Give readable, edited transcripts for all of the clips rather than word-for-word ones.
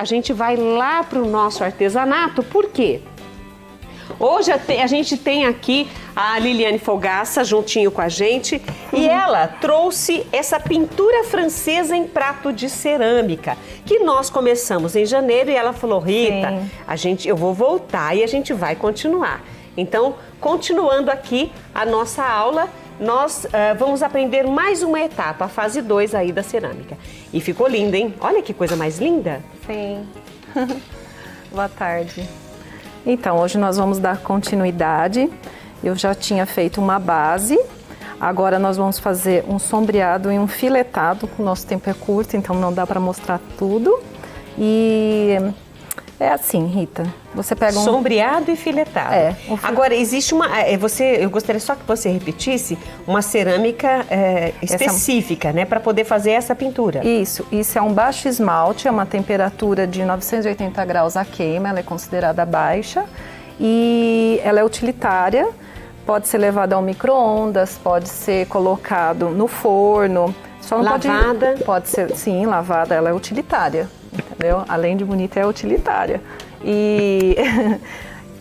a gente vai lá para o nosso artesanato, por quê? Hoje a gente tem aqui a Liliane Fogaça juntinho com a gente e ela trouxe essa pintura francesa em prato de cerâmica, que nós começamos em janeiro e ela falou, Rita, eu vou voltar e a gente vai continuar. Então, continuando aqui a nossa aula, nós vamos aprender mais uma etapa, a fase 2 aí da cerâmica. E ficou linda, hein? Olha que coisa mais linda. Sim. Boa tarde. Então, hoje nós vamos dar continuidade. Eu já tinha feito uma base, agora nós vamos fazer um sombreado e um filetado. O nosso tempo é curto, então não dá para mostrar tudo. E é assim, Rita, você pega um... Sombreado e filetado. Agora, existe uma... eu gostaria só que você repetisse uma cerâmica específica, né? Para poder fazer essa pintura. Isso é um baixo esmalte, é uma temperatura de 980 graus a queima, ela é considerada baixa. E ela é utilitária, pode ser levada ao micro-ondas, pode ser colocado no forno. Só não lavada? Pode ser, sim, lavada, ela é utilitária. Entendeu? Além de bonita, é utilitária. E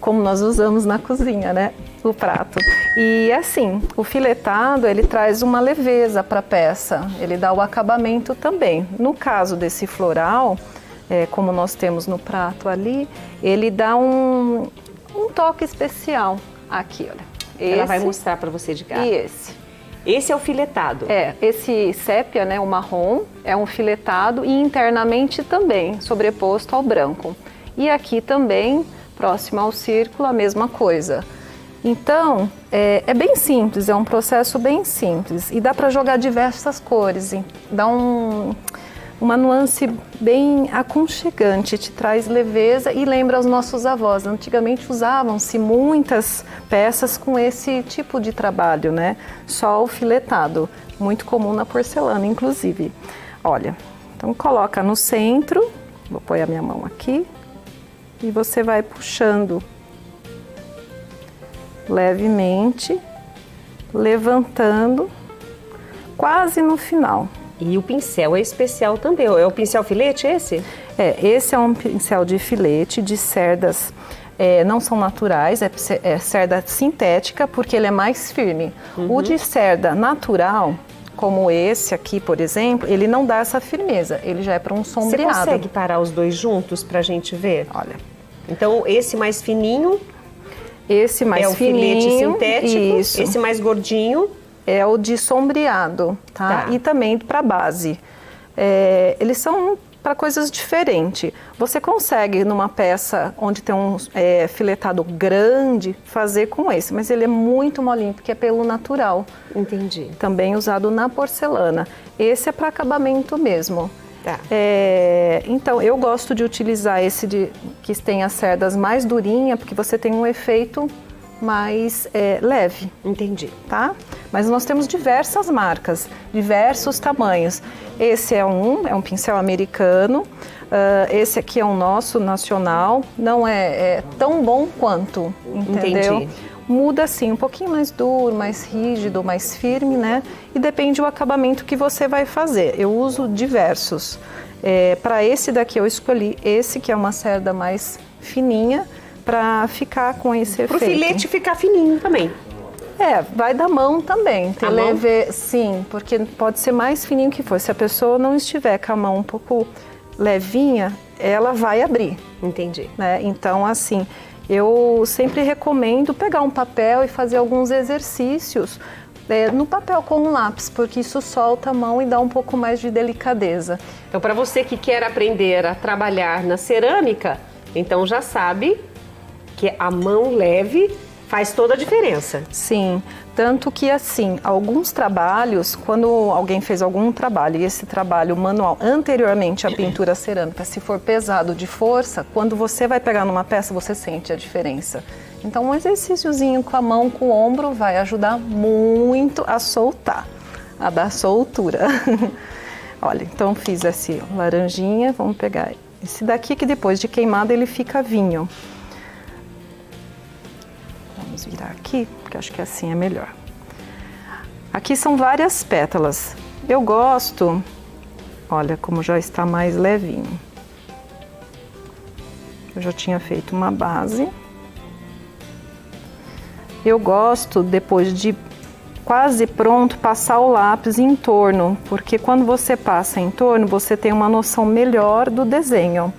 como nós usamos na cozinha, né? O prato. E assim, o filetado, ele traz uma leveza para a peça, ele dá o acabamento também. No caso desse floral, como nós temos no prato ali, ele dá um toque especial. Aqui, olha. Ela vai mostrar para você de cá. E esse. Esse é o filetado. Esse sépia, né, o marrom, é um filetado e internamente também, sobreposto ao branco. E aqui também, próximo ao círculo, a mesma coisa. Então, é bem simples, é um processo bem simples. E dá para jogar diversas cores, dá uma nuance bem aconchegante, te traz leveza e lembra os nossos avós. Antigamente usavam-se muitas peças com esse tipo de trabalho, né? Só o filetado, muito comum na porcelana, inclusive. Olha, então coloca no centro, vou pôr a minha mão aqui, e você vai puxando levemente, levantando, quase no final. E o pincel é especial também. É o pincel filete esse? Esse é um pincel de filete, de cerdas, não são naturais, é cerda sintética, porque ele é mais firme. O de cerda natural, como esse aqui, por exemplo, ele não dá essa firmeza, ele já é para um sombreado. Você consegue parar os dois juntos para a gente ver? Olha. Então, esse mais fininho... Esse mais fininho, filete sintético. Isso. Esse mais gordinho... É o de sombreado, tá? E também para base. Eles são para coisas diferentes. Você consegue, numa peça onde tem um filetado grande, fazer com esse, mas ele é muito molinho, porque é pelo natural. Entendi. Também usado na porcelana. Esse é para acabamento mesmo. Tá. Então, eu gosto de utilizar esse que tem as cerdas mais durinhas, porque você tem um efeito mais leve. Entendi. Tá? Mas nós temos diversas marcas, diversos tamanhos. Esse é um pincel americano, esse aqui é o nosso nacional, não é tão bom quanto, entendeu? Entendi. Muda assim, um pouquinho mais duro, mais rígido, mais firme, né? E depende do acabamento que você vai fazer. Eu uso diversos. Para esse daqui eu escolhi esse, que é uma cerda mais fininha, para ficar com esse efeito. Para o filete ficar fininho também. Vai da mão também. A mão? Sim, porque pode ser mais fininho que for. Se a pessoa não estiver com a mão um pouco levinha, ela vai abrir. Entendi. Né? Então, assim, eu sempre recomendo pegar um papel e fazer alguns exercícios no papel com um lápis, porque isso solta a mão e dá um pouco mais de delicadeza. Então, para você que quer aprender a trabalhar na cerâmica, então já sabe que a mão leve faz toda a diferença. Sim, tanto que assim, alguns trabalhos, quando alguém fez algum trabalho e esse trabalho manual anteriormente à pintura cerâmica, se for pesado de força, quando você vai pegar numa peça, você sente a diferença. Então um exercíciozinho com a mão, com o ombro, vai ajudar muito a soltar, a dar soltura. Olha, então fiz esse laranjinha, vamos pegar esse daqui que depois de queimado ele fica vinho. Vamos virar aqui, porque acho que assim é melhor. Aqui são várias pétalas. Eu gosto, olha como já está mais levinho. Eu já tinha feito uma base. Eu gosto, depois de quase pronto, passar o lápis em torno, porque quando você passa em torno, você tem uma noção melhor do desenho.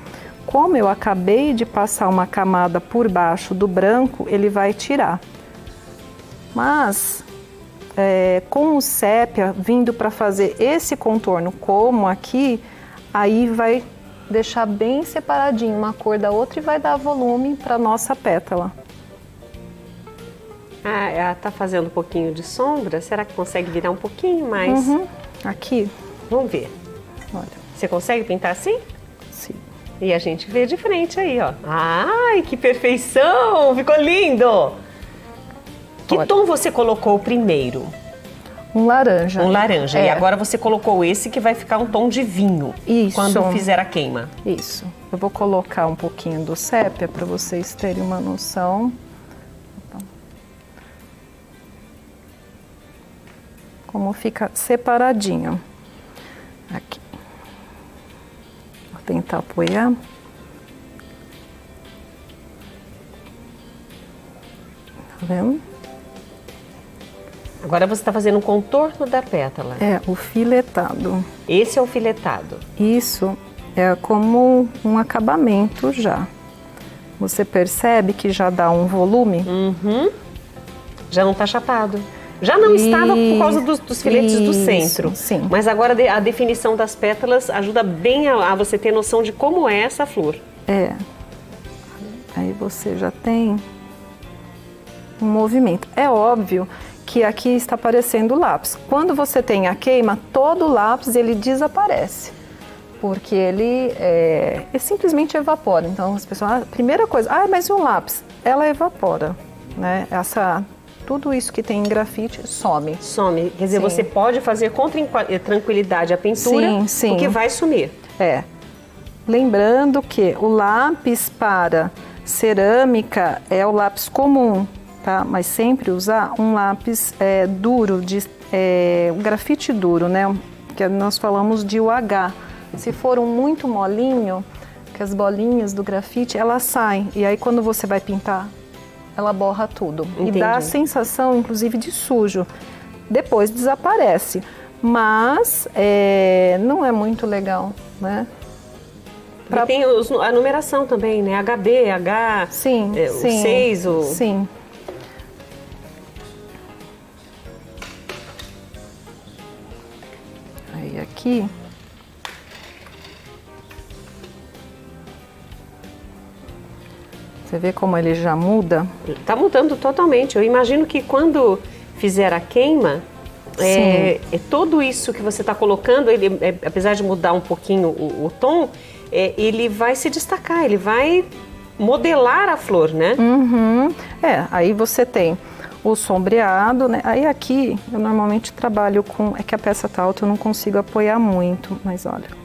Como eu acabei de passar uma camada por baixo do branco, ele vai tirar. Mas, com o sépia vindo para fazer esse contorno como aqui, aí vai deixar bem separadinho uma cor da outra e vai dar volume para nossa pétala. Ah, ela tá fazendo um pouquinho de sombra. Será que consegue virar um pouquinho mais? Aqui, Vamos ver. olha, Você consegue pintar assim? sim. E a gente vê de frente aí, ó. Ai, que perfeição! Ficou lindo! Que Olha. tom você colocou primeiro? Um laranja. Um laranja. É. E agora você colocou esse que vai ficar um tom de vinho. Isso. Quando fizer a queima. Isso. Eu vou colocar um pouquinho do sépia para vocês terem uma noção. Como fica separadinho. Aqui. Vou tentar apoiar. Tá vendo? Agora você está fazendo um contorno da pétala. É o filetado. Esse é o filetado. Isso é como um acabamento já. Você percebe que já dá um volume? Já não está chapado. Já não estava por causa dos filetes do Isso, centro. sim. Mas agora a definição das pétalas ajuda bem a você ter noção de como é essa flor. É. Aí você já tem um movimento. É óbvio que aqui está aparecendo o lápis. Quando você tem a queima, todo o lápis ele desaparece. Porque ele simplesmente evapora. Então as pessoas, primeira coisa, mas e o lápis? Ela evapora, né? Tudo isso que tem em grafite some. Some. Quer dizer, Sim. você pode fazer com tranquilidade a pintura, Sim, sim. porque vai sumir. É. Lembrando que o lápis para cerâmica é o lápis comum, tá? Mas sempre usar um lápis duro, um grafite duro, né? Que nós falamos de UH. Se for um muito molinho, que as bolinhas do grafite, elas saem. E aí quando você vai pintar, ela borra tudo. Entendi. E dá a sensação, inclusive, de sujo. Depois desaparece. Mas não é muito legal, né? E tem a numeração também, né? HB, H, Sim, o 6, o... Sim. Aí aqui... Você vê como ele já muda? Tá mudando totalmente. Eu imagino que quando fizer a queima, todo isso que você está colocando, ele, apesar de mudar um pouquinho o tom, ele vai se destacar, ele vai modelar a flor, né? Aí você tem o sombreado, né? Aí aqui eu normalmente trabalho com... É que a peça tá alta, eu não consigo apoiar muito, mas olha.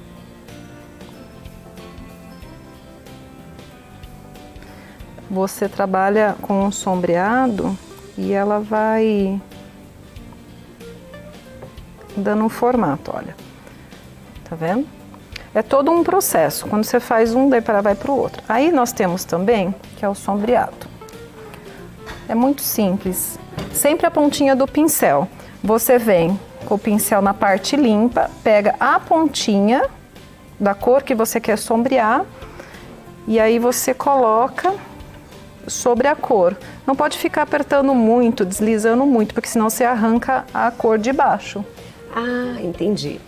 Você trabalha com um sombreado e ela vai dando um formato, olha. Tá vendo? É todo um processo. Quando você faz um, daí vai para o outro. Aí nós temos também, que é o sombreado. É muito simples. Sempre a pontinha do pincel. Você vem com o pincel na parte limpa, pega a pontinha da cor que você quer sombrear e aí você coloca sobre a cor. Não pode ficar apertando muito, deslizando muito, porque senão você arranca a cor de baixo. Ah, entendi.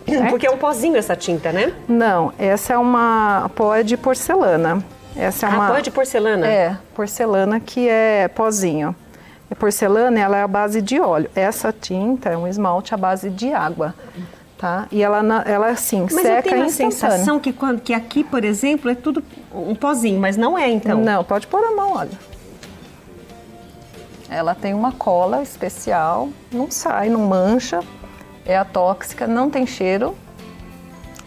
Certo? Porque é um pozinho essa tinta, né? Não, essa é uma pó de porcelana. Essa é uma pó de porcelana? É, porcelana que é pozinho. A porcelana, ela é a base de óleo. Essa tinta é um esmalte à base de água, tá? E ela assim, mas seca eu tenho a instantâneo. sensação que aqui, por exemplo, é tudo um pozinho, mas não é então. Não, pode pôr a mão, olha. Ela tem uma cola especial, não sai, não mancha, é atóxica, não tem cheiro.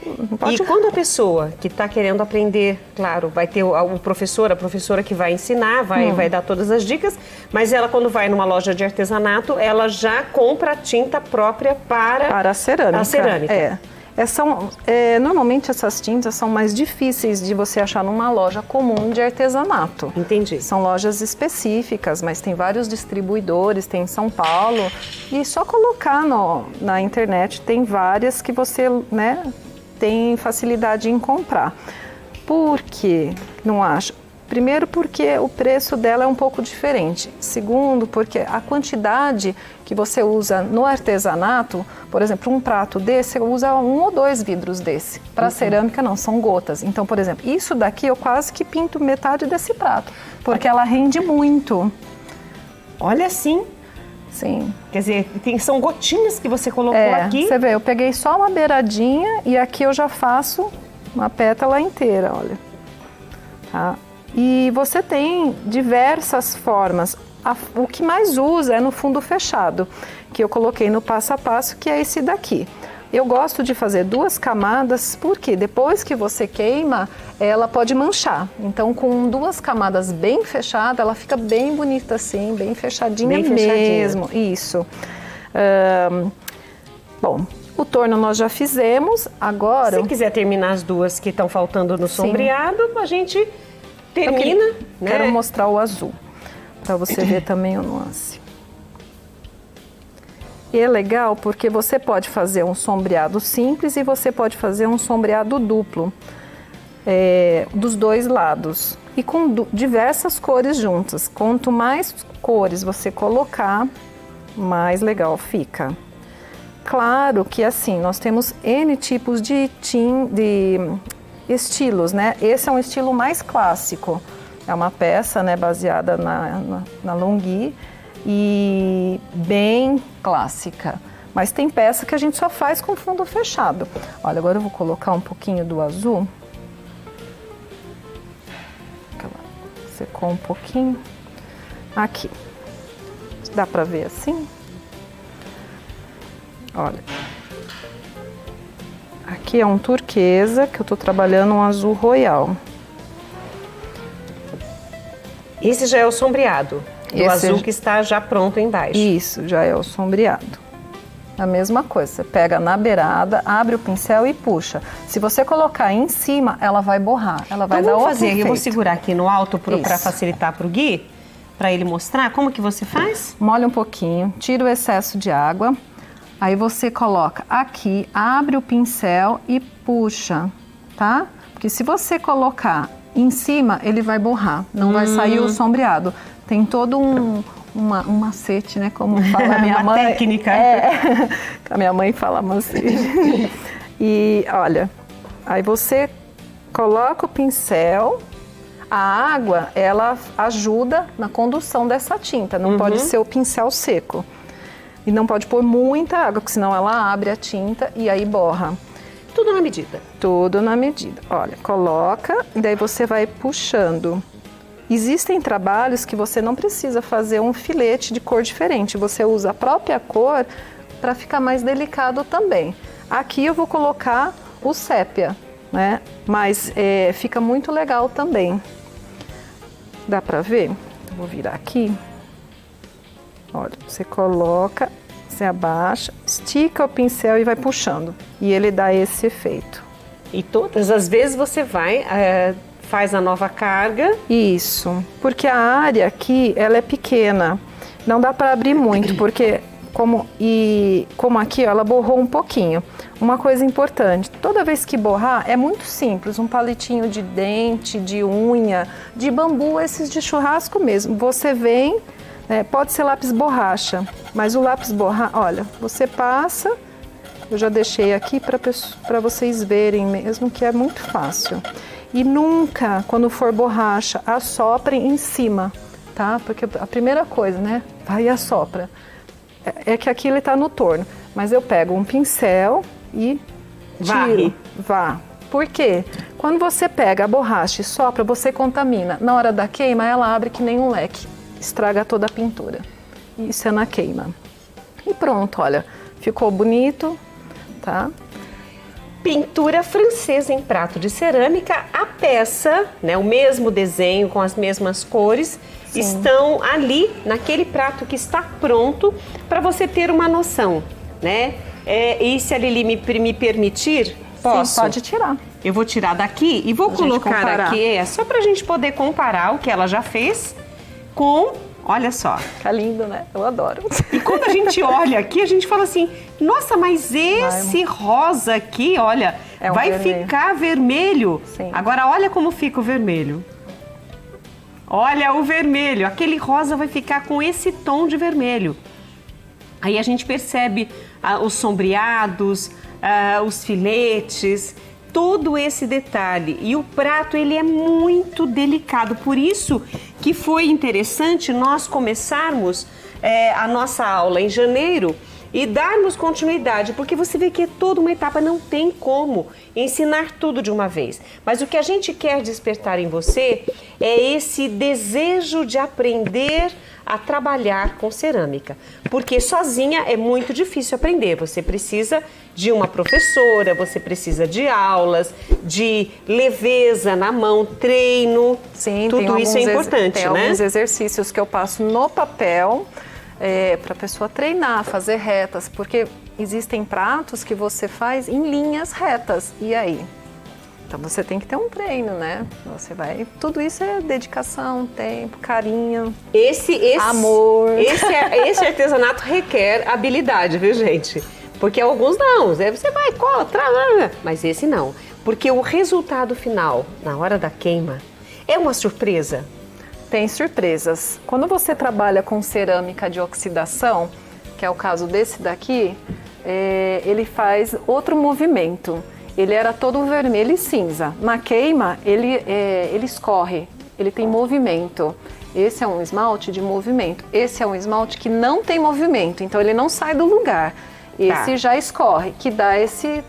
Não pode... E quando a pessoa que está querendo aprender, claro, vai ter o professor, a professora que vai ensinar, vai dar todas as dicas, mas ela quando vai numa loja de artesanato, ela já compra a tinta própria para a cerâmica. A cerâmica. Normalmente essas tintas são mais difíceis de você achar numa loja comum de artesanato. Entendi. São lojas específicas, mas tem vários distribuidores, tem em São Paulo. E só colocar na internet, tem várias que você, né, tem facilidade em comprar. Por que não acha? Primeiro, porque o preço dela é um pouco diferente. Segundo, porque a quantidade que você usa no artesanato, por exemplo, um prato desse, você usa 1 ou 2 vidros desse. Para cerâmica, não, são gotas. Então, por exemplo, isso daqui eu quase que pinto metade desse prato, porque ela rende muito. Olha assim. Sim. Quer dizer, são gotinhas que você colocou aqui. Você vê, eu peguei só uma beiradinha e aqui eu já faço uma pétala inteira, olha. Tá? E você tem diversas formas. O que mais usa é no fundo fechado, que eu coloquei no passo a passo, que é esse daqui. Eu gosto de fazer 2 camadas, porque depois que você queima, ela pode manchar. Então, com 2 camadas bem fechadas, ela fica bem bonita assim, bem fechadinha mesmo. Isso. Bom, o torno nós já fizemos, agora... Se quiser terminar as 2 que estão faltando no sombreado, a gente... termina, né? Quero mostrar o azul, para você ver também o nuance. E é legal porque você pode fazer um sombreado simples e você pode fazer um sombreado duplo, dos 2 lados. E com diversas cores juntas. Quanto mais cores você colocar, mais legal fica. Claro que assim, nós temos N tipos de estilos, né? Esse é um estilo mais clássico. É uma peça, né, baseada na Longhi e bem clássica. Mas tem peça que a gente só faz com fundo fechado. Olha, agora eu vou colocar um pouquinho do azul. Secou um pouquinho. Aqui. Dá pra ver assim? Olha. Aqui é um turquesa, que eu tô trabalhando um azul royal. Esse já é o sombreado, do azul que está já pronto embaixo. Isso, já é o sombreado. A mesma coisa, você pega na beirada, abre o pincel e puxa. Se você colocar em cima, ela vai borrar, ela vai dar outro efeito. Eu vou segurar aqui no alto para facilitar para o Gui, para ele mostrar como que você faz. Molha um pouquinho, tira o excesso de água. Aí você coloca aqui, abre o pincel e puxa, tá? Porque se você colocar em cima, ele vai borrar, não vai sair o sombreado. Tem todo um macete, né? Como fala a minha mãe. Uma técnica. A minha mãe fala macete. E olha, aí você coloca o pincel, a água, ela ajuda na condução dessa tinta, não pode ser o pincel seco. E não pode pôr muita água, porque senão ela abre a tinta e aí borra. Tudo na medida? Tudo na medida. Olha, coloca e daí você vai puxando. Existem trabalhos que você não precisa fazer um filete de cor diferente. Você usa a própria cor para ficar mais delicado também. Aqui eu vou colocar o sépia, né? Mas fica muito legal também. Dá para ver? Eu vou virar aqui. Olha, você coloca, você abaixa, estica o pincel e vai puxando. E ele dá esse efeito. E todas as vezes você vai, faz a nova carga. Isso, porque a área aqui, ela é pequena. Não dá para abrir muito, porque como aqui, ó, ela borrou um pouquinho. Uma coisa importante, toda vez que borrar, é muito simples. Um palitinho de dente, de unha, de bambu, esses de churrasco mesmo. Você vem... pode ser lápis borracha, mas o lápis borracha, olha, você passa, eu já deixei aqui para vocês verem mesmo que é muito fácil. E nunca, quando for borracha, assoprem em cima, tá? Porque a primeira coisa, né, vai e assopra. É que aqui ele tá no torno, mas eu pego um pincel e tiro. Vá. Por quê? Quando você pega a borracha e sopra, você contamina. Na hora da queima, ela abre que nem um leque. Estraga toda a pintura. Isso é na queima. E pronto, olha, ficou bonito, tá? Pintura francesa em prato de cerâmica, a peça, né, o mesmo desenho com as mesmas cores, sim, estão ali naquele prato que está pronto para você ter uma noção, né? E se a Lili me permitir, posso? Sim, pode tirar. Eu vou tirar daqui e vou colocar aqui, só pra gente poder comparar o que ela já fez com, olha só. Fica lindo, né? Eu adoro. E quando a gente olha aqui, a gente fala assim, nossa, mas esse rosa aqui, olha, vai vermelho. Ficar vermelho. Sim. Agora olha como fica o vermelho. Olha o vermelho, aquele rosa vai ficar com esse tom de vermelho. Aí a gente percebe os sombreados, os filetes, todo esse detalhe. E o prato, ele é muito delicado, por isso que foi interessante nós começarmos a nossa aula em janeiro e darmos continuidade, porque você vê que é toda uma etapa, não tem como ensinar tudo de uma vez. Mas o que a gente quer despertar em você é esse desejo de aprender a trabalhar com cerâmica, porque sozinha é muito difícil aprender, você precisa de uma professora, você precisa de aulas, de leveza na mão, treino. Sim, tudo isso é importante, tem né? Alguns exercícios que eu passo no papel para a pessoa treinar, fazer retas, porque existem pratos que você faz em linhas retas, e aí? Então você tem que ter um treino, né? Tudo isso é dedicação, tempo, carinho, amor. Esse artesanato requer habilidade, viu, gente? Porque alguns não, você vai, cola, mas esse não. Porque o resultado final, na hora da queima, é uma surpresa. Tem surpresas. Quando você trabalha com cerâmica de oxidação, que é o caso desse daqui, ele faz outro movimento. Ele era todo vermelho e cinza. Na queima, ele escorre, ele tem movimento. Esse é um esmalte de movimento. Esse é um esmalte que não tem movimento, então ele não sai do lugar. Esse já escorre, que dá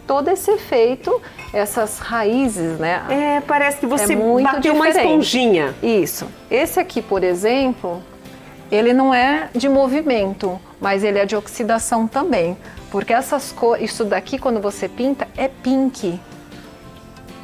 todo esse efeito, essas raízes, né? Parece que você muito bateu uma esponjinha. Isso. Esse aqui, por exemplo, ele não é de movimento, mas ele é de oxidação também. Porque isso daqui, quando você pinta, é pink.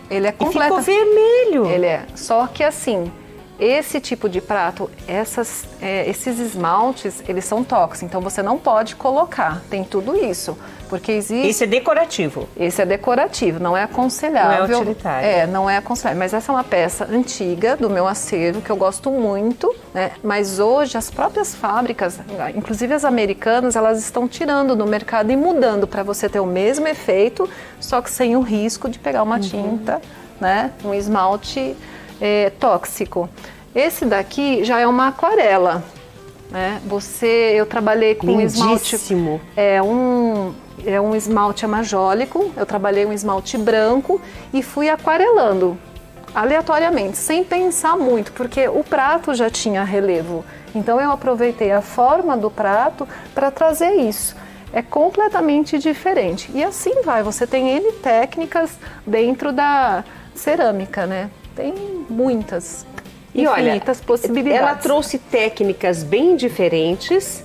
Ele é completo. E ficou vermelho. Ele é. Só que assim, esse tipo de prato, esses esmaltes, eles são tóxicos. Então você não pode colocar. Tem tudo isso. Porque existe... Esse é decorativo. Esse é decorativo, não é aconselhável. Não é utilitário. Não é aconselhável. Mas essa é uma peça antiga do meu acervo, que eu gosto muito, né? Mas hoje as próprias fábricas, inclusive as americanas, elas estão tirando do mercado e mudando para você ter o mesmo efeito, só que sem o risco de pegar uma tinta, né? Um esmalte tóxico. Esse daqui já é uma aquarela, né? Eu trabalhei com lindíssimo. Esmalte. É um esmalte amajólico, eu trabalhei um esmalte branco e fui aquarelando aleatoriamente, sem pensar muito, porque o prato já tinha relevo. Então eu aproveitei a forma do prato para trazer isso. É completamente diferente. E assim você tem N técnicas dentro da cerâmica, né? Tem muitas, infinitas possibilidades. Ela trouxe técnicas bem diferentes.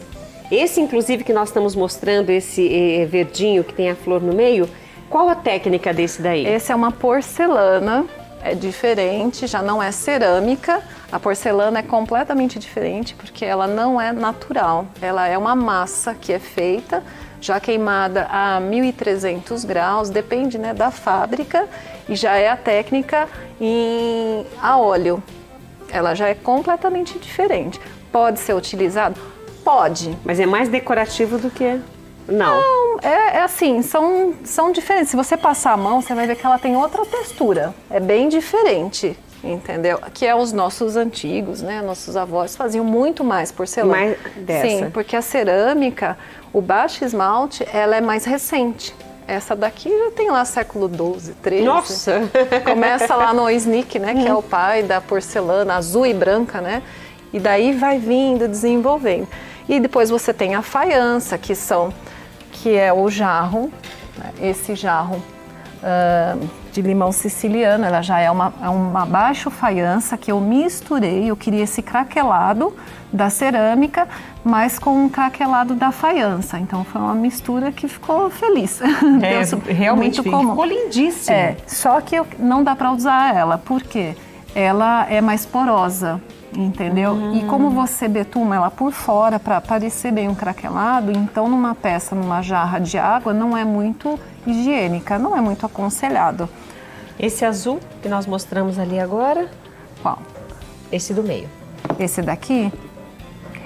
Esse, inclusive, que nós estamos mostrando, esse verdinho que tem a flor no meio, qual a técnica desse daí? Esse é uma porcelana, é diferente, já não é cerâmica. A porcelana é completamente diferente porque ela não é natural. Ela é uma massa que é feita, já queimada a 1.300 graus, depende, né, da fábrica, e já é a técnica a óleo. Ela já é completamente diferente. Pode ser utilizado? Pode. Mas é mais decorativo do que... Não. É assim, são diferentes. Se você passar a mão, você vai ver que ela tem outra textura. É bem diferente, entendeu? Que é os nossos antigos, né? Nossos avós faziam muito mais porcelana. Mais dessa. Sim, porque a cerâmica, o baixo esmalte, ela é mais recente. Essa daqui já tem lá século XII, XIII. Nossa! Começa lá no Snick, né? Que é o pai da porcelana azul e branca, né? E daí vai vindo, desenvolvendo. E depois você tem a faiança, que é o jarro, né? Esse jarro de limão siciliano, ela já é uma baixo faiança que eu misturei, eu queria esse craquelado da cerâmica, mas com um craquelado da faiança. Então foi uma mistura que ficou feliz. Realmente ficou lindíssimo. Só que não dá para usar ela, por quê? ela é mais porosa, entendeu? E como você betuma ela por fora para parecer bem um craquelado, então numa peça, numa jarra de água, não é muito higiênica, não é muito aconselhado. Esse azul que nós mostramos ali agora, Qual? esse do meio. Esse daqui?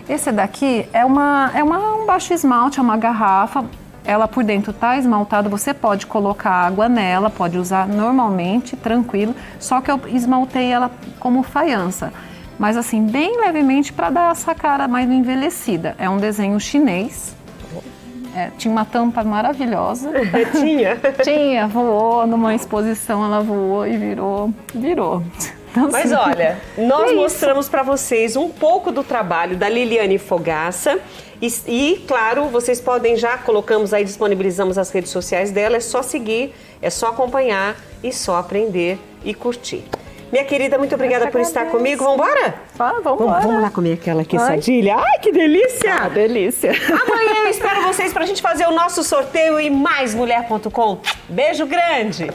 Esse daqui é um baixo esmalte, é uma garrafa. Ela por dentro tá esmaltada, você pode colocar água nela, pode usar normalmente, tranquilo. Só que eu esmaltei ela como faiança. Mas assim, bem levemente para dar essa cara mais envelhecida. É um desenho chinês. Tinha uma tampa maravilhosa. Tinha? Tinha, voou numa exposição, ela voou e virou. Então, Mas assim, olha, nós mostramos para vocês um pouco do trabalho da Liliane Fogaça e, claro, vocês podem já, colocamos aí, disponibilizamos as redes sociais dela, é só seguir, é só acompanhar e só aprender e curtir. Minha querida, muito obrigada por estar comigo. Vamos embora? Vamos lá comer aquela quesadilha. Ai, que delícia! Delícia! Amanhã eu espero vocês para a gente fazer o nosso sorteio em maismulher.com. Beijo grande!